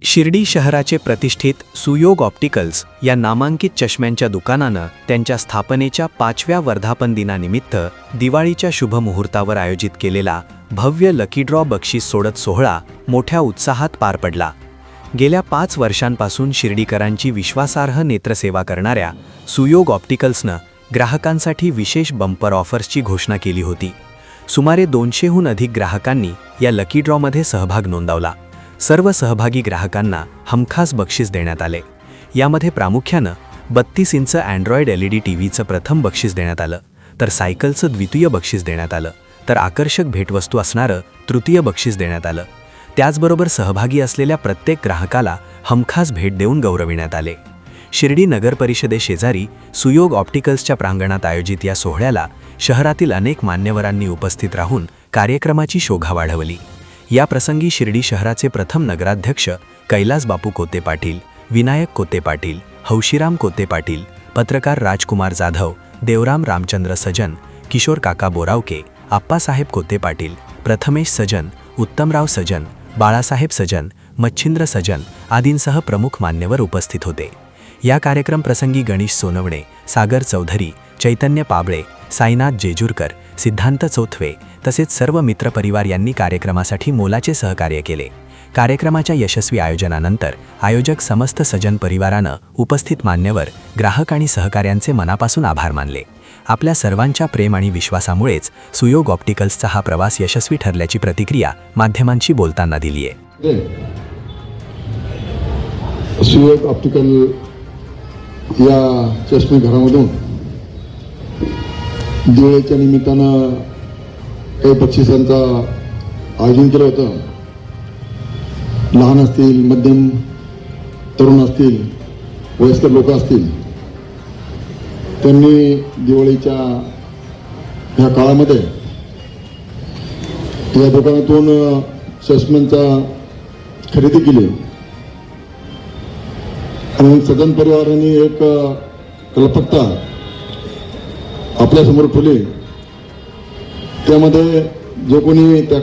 शिर्डी शहराचे प्रतिष्ठित सुयोग ऑप्टिकल्स या नामांकित चष्म्यांच्या दुकानानं त्यांच्या स्थापनेच्या 5व्या वर्धापन दिनानिमित्त दिवाळीच्या शुभ मुहूर्तावर आयोजित केलेला भव्य लकी ड्रॉ बक्षीस सोडत सोहळा मोठ्या उत्साहात पार पडला। गेल्या 5 वर्षांपासून शिर्डीकरांची विश्वासार्ह नेत्रसेवा करणाऱ्या सुयोग ऑप्टिकल्सनं ग्राहकांसाठी विशेष बंपर ऑफर्सची घोषणा केली होती। सुमारे 200हून अधिक ग्राहकांनी या लकी ड्रॉमध्ये सहभाग नोंदवला। सर्व सहभागी ग्राहकांना हमखास बक्षीस देण्यात आले। यामध्ये प्रामुख्यानं 32 इंच अँड्रॉइड LED टीव्हीचं प्रथम बक्षीस देण्यात आलं, तर सायकलचं द्वितीय बक्षीस देण्यात आलं, तर आकर्षक भेटवस्तू असणारं तृतीय बक्षीस देण्यात आलं। त्याचबरोबर सहभागी असलेल्या प्रत्येक ग्राहकाला हमखास भेट देऊन गौरविण्यात आले। शिर्डी नगर परिषदेशेजारी सुयोग ऑप्टिकल्सच्या प्रांगणात आयोजित या सोहळ्याला शहरातील अनेक मान्यवरांनी उपस्थित राहून कार्यक्रमाची शोभा वाढवली। या प्रसंगी शिर्डी शहराचे प्रथम नगराध्यक्ष कैलास बापू कोते पाटील, विनायक कोते पाटील, हौशीराम कोते पाटील, पत्रकार राजकुमार जाधव, देवराम रामचंद्र सजन, किशोर काका बोरावके, आप्पासाहेब कोते पाटील, प्रथमेश सजन, उत्तमराव सजन, बाळासाहेब सजन, मच्छिंद्र सजन आदींसह प्रमुख मान्यवर उपस्थित होते। या कार्यक्रम प्रसंगी गणेश सोनवणे, सागर चौधरी, चैतन्य पाबळे, साईनाथ जेजूरकर, सिद्धांत चौथवे तसेच सर्व मित्रपरिवार यांनी कार्यक्रमासाठी मोलाचे सहकार्य केले। कार्यक्रमाच्या यशस्वी आयोजनानंतर आयोजक समस्त सजन परिवारानं उपस्थित मान्यवर, ग्राहक आणि सहकाऱ्यांचे मनापासून आभार मानले। आपल्या सर्वांच्या प्रेम आणि विश्वासामुळेच सुयोग ऑप्टिकल्सचा हा प्रवास यशस्वी ठरल्याची प्रतिक्रिया माध्यमांशी बोलताना दिली आहे। सुयोग ऑप्टिकल या चष्मे घरामधून दिवाळीच्या निमित्तानं काही बक्षिसांचं आयोजन केलं होतं। लहान असतील, मध्यम तरुण असतील, वयस्कर लोक असतील, त्यांनी दिवाळीच्या ह्या काळामध्ये या दुकानातून चष्म्यांचा खरेदी केली आणि सजन परिवाराने एक कल्पकता आपल्यासमोर ठेवली। त्यामध्ये जो कोणी त्या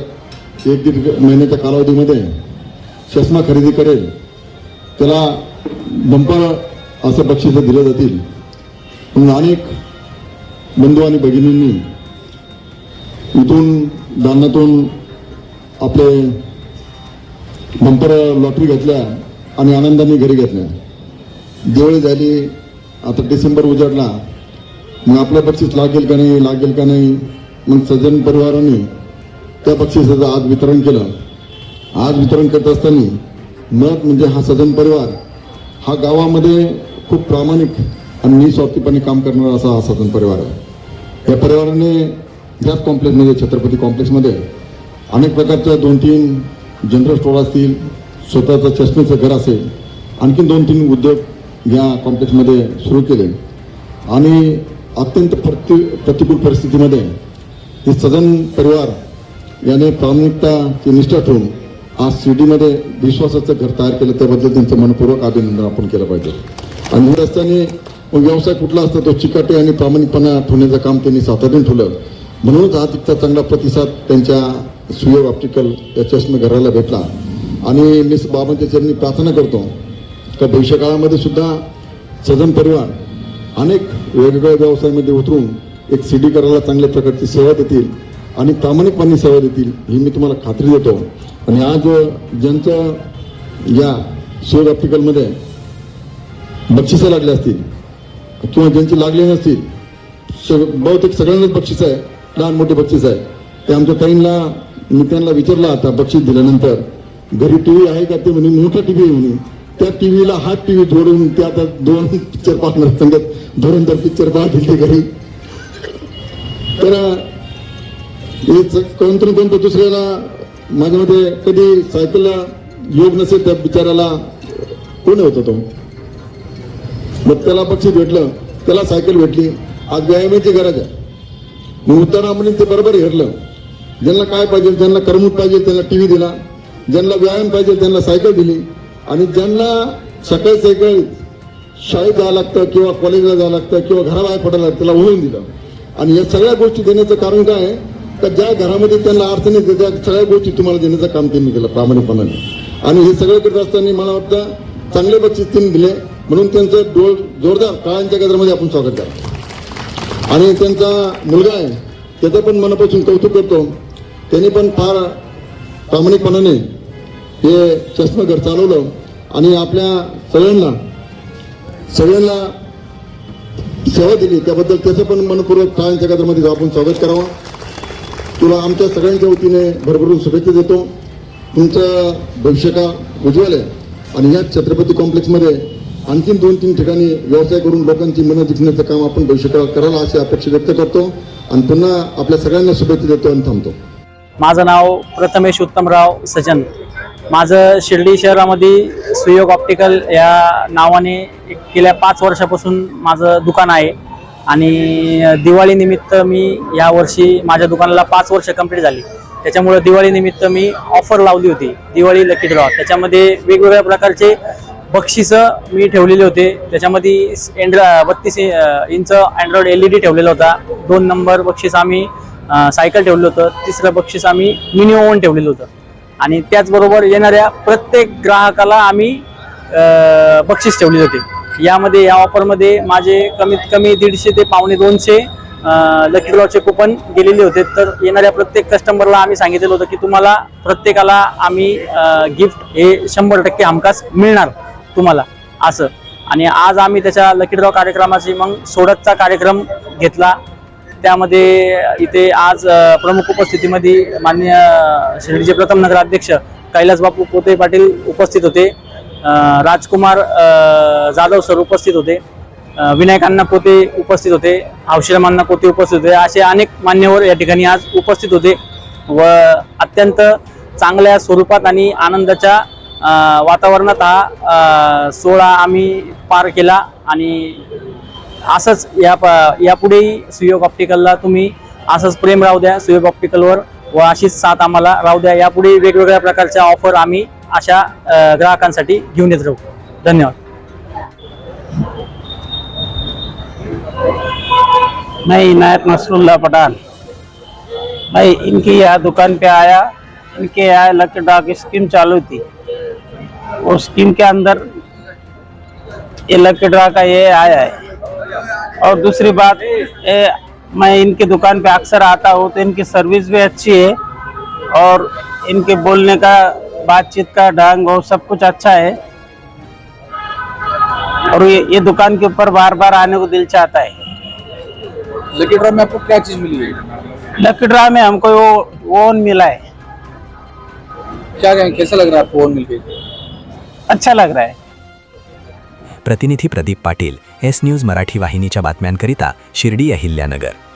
1-1.5 महिन्याच्या कालावधीमध्ये चष्मा खरेदी करेल त्याला बंपर असं बक्षीस दिले जातील। म्हणून अनेक बंधू आणि भगिनींनी इथून दानातून आपले बंपर लॉटरी घेतल्या आणि आनंदाने घरी घेतल्या। दिवाळी झाली, आता डिसेंबर उजाडला, मग आपलं बक्षीस लागेल का नाही, मग सज्जन परिवाराने त्या बक्षिसाचं आज वितरण केलं। आज वितरण करत असताना मत म्हणजे हा सज्जन परिवार हा गावामध्ये खूप प्रामाणिक आणि निस्वार्थीपणे काम करणारा असा हा सज्जन परिवार आहे। या परिवाराने याच कॉम्प्लेक्समध्ये, छत्रपती कॉम्प्लेक्समध्ये अनेक प्रकारच्या 2-3 जनरल स्टोर असतील, स्वतःचं चष्मेचं घर असेल, आणखी 2-3 उद्योग या कॉम्प्लेक्समध्ये सुरू केले आणि अत्यंत प्रतिकूल परिस्थितीमध्ये हे सजन परिवार याने प्रामाणिकताची निष्ठा ठेवून आज शिर्डीमध्ये विश्वासाचं घर तयार केलं, त्याबद्दल त्यांचं मनपूर्वक अभिनंदन आपण केलं पाहिजे। आणि हे असताना व्यवसाय कुठला असतो तो चिकाटी आणि प्रामाणिकपणा ठेवण्याचं काम त्यांनी सातत्याने ठेवलं। म्हणूनच आज इतका चांगला प्रतिसाद त्यांच्या सुयोग ऑप्टिकल या चष्मे घराला भेटला आणि मी बाबांच्या चरणी प्रार्थना करतो का भविष्यकाळामध्ये सुद्धा सजन परिवार अनेक वेगवेगळ्या व्यवसायामध्ये उतरून एक शिर्डीकराला चांगल्या प्रकारची सेवा देतील आणि प्रामाणिकपणे सेवा देतील ही मी तुम्हाला खात्री देतो। आणि आज ज्यांचं या सुयोग ऑप्टिकलमध्ये बक्षिसं लागले असतील किंवा ज्यांची लागले नसतील, बहुतेक सगळ्यांनाच बक्षीस आहे, लहान मोठे बक्षीस आहे। ते आमच्या ताईंना मी त्यांना विचारलं आता बक्षीस दिल्यानंतर, घरी टीव्ही आहे का? ते म्हणे मोठा टीव्ही आहे म्हणे। त्या टीव्हीला हा टीव्ही जोडून त्या आता 2 पिक्चर पाहणार संगत धुरंधर पिक्चर पाहतील घरी। तर कोणतं दुसऱ्याला माझ्या मते कधी सायकलला योग नसेल त्या बिचाराला कोण होता तो, मग त्याला बक्षीस भेटलं, त्याला सायकल भेटली। आज व्यायामाची गरज आहे, मग उत्तरामणी ते बरोबर हेरलं। ज्यांना काय पाहिजे, ज्यांना करमणूक पाहिजे त्यांना टीव्ही दिला, ज्यांना व्यायाम पाहिजे त्यांना सायकल दिली, आणि ज्यांना सकाळी सायकल शाळेत जावं लागतं किंवा कॉलेजला जावं लागतं किंवा घराबाहेर पडायला लागतं त्याला ओळून दिलं। आणि या सगळ्या गोष्टी देण्याचं कारण काय आहे, तर ज्या घरामध्ये त्यांना अडचण येते त्या सगळ्या गोष्टी तुम्हाला देण्याचं काम त्यांनी केलं प्रामाणिकपणाने। आणि हे सगळं करत असताना मला वाटतं चांगले बक्षीस त्यांनी दिले, म्हणून त्यांचं जोरदार टाळ्यांच्या गजरामध्ये आपण स्वागत करा. आणि त्यांचा मुलगा आहे त्याचं पण मनापासून कौतुक करतो. त्यांनी पण फार प्रामाणिकपणाने हे चष्माघर चालवलं आणि आपल्या सगळ्यांना सेवा दिली, त्याबद्दल त्याचं पण मनपूर्वक टाळ्यांच्या गजरामध्ये आपण स्वागत करावं. तुला आमच्या सगळ्यांच्या वतीने भरभरून शुभेच्छा देतो. तुमचं भविष्यकाळ उज्ज्वल आहे आणि या छत्रपती कॉम्प्लेक्समध्ये आणखीन 2-3 ठिकाणी व्यवसाय करून लोकांची मनं जिंकण्याचं काम आपण भविष्यकाळात करायला अशी अपेक्षा व्यक्त करतो आणि पुन्हा आपल्या सगळ्यांना शुभेच्छा देतो आणि थांबतो. माझं नाव प्रथमेश उत्तमराव सजन. माझं शिर्डी शहरामध्ये सुयोग ऑप्टिकल या नावाने गेल्या 5 वर्षापासून माझं दुकान आहे आणि दिवाळीनिमित्त मी यावर्षी माझ्या दुकानाला 5 वर्ष कंप्लीट झाली. त्याच्यामुळे दिवाळीनिमित्त मी ऑफर लावली होती, दिवाळी लकी ड्रॉ. त्याच्यामध्ये वेगवेगळ्या प्रकारचे बक्षिसं मी ठेवलेले होते. त्याच्यामध्ये 32 इंच अँड्रॉइड LED ठेवलेला होता. 2 नंबर बक्षीस आम्ही सायकल ठेवलं होतं. 3रं बक्षीस आम्ही मिनी ओव्हन ठेवलेलं होतं. आणि त्याचबरोबर येणाऱ्या प्रत्येक ग्राहकाला आम्ही बक्षीस ठेवले होते. यामध्ये या ऑफरमध्ये माझे कमीत कमी 150 ते पावणे 200 लकी ड्रॉचे कुपन गेलेले होते. तर येणाऱ्या प्रत्येक कस्टमरला आम्ही सांगितलेलं होतं की तुम्हाला प्रत्येकाला आम्ही गिफ्ट हे 100% हमखास मिळणार तुम्हाला असं. आणि आज आम्ही त्याच्या लकी ड्रॉ कार्यक्रमाची मग सोडतचा कार्यक्रम घेतला. त्यामध्ये इथे आज प्रमुख उपस्थितीमध्ये माननीय शिर्डीचे प्रथम नगराध्यक्ष कैलास बापू पोते पाटील उपस्थित होते. राजकुमार जाधव सर उपस्थित होते. विनायकांना पोते उपस्थित होते. हौशीरामांना पोते उपस्थित होते. असे अनेक मान्यवर या ठिकाणी आज उपस्थित होते व अत्यंत चांगल्या स्वरूपात आणि आनंदाच्या वातावरणात हा सोहळा आम्ही पार केला. आणि असंच यापुढेही सुयोग ऑप्टिकलला तुम्ही असंच प्रेम राहू द्या सुयोग ऑप्टिकलवर व अशीच साथ आम्हाला राहू द्या. यापुढे वेगवेगळ्या प्रकारच्या ऑफर आम्ही अशा ग्राहकांसाठी घेऊन येत राहू. धन्यवाद. मैं इनायत नसरुल्लाह पठान भाई इनकी यहाँ दुकान पे आया. इनके यहाँ लकी ड्रॉ की स्कीम चालू थी. वो स्कीम के अंदर ये लकी ड्रॉ का ये आया है. और दूसरी बात मैं इनकी दुकान पे अक्सर आता हूँ तो इनकी सर्विस भी अच्छी है और इनके बोलने का बातचीत का ढंग और सब कुछ अच्छा है. और ये दुकान के ऊपर बार बार आने को दिल चाहता है. लकी ड्रॉ में आपको क्या चीज मिली है? लकी ड्रॉ में हमको वो ओवन मिला है. क्या कहें, कैसा लग रहा है आपको ओवन मिलके? अच्छा लग रहा है. प्रतिनिधी प्रदीप पाटील, एस न्यूज मराठी वाहिनीच्या बातम्यांकरिता शिर्डी अहिल्यानगर.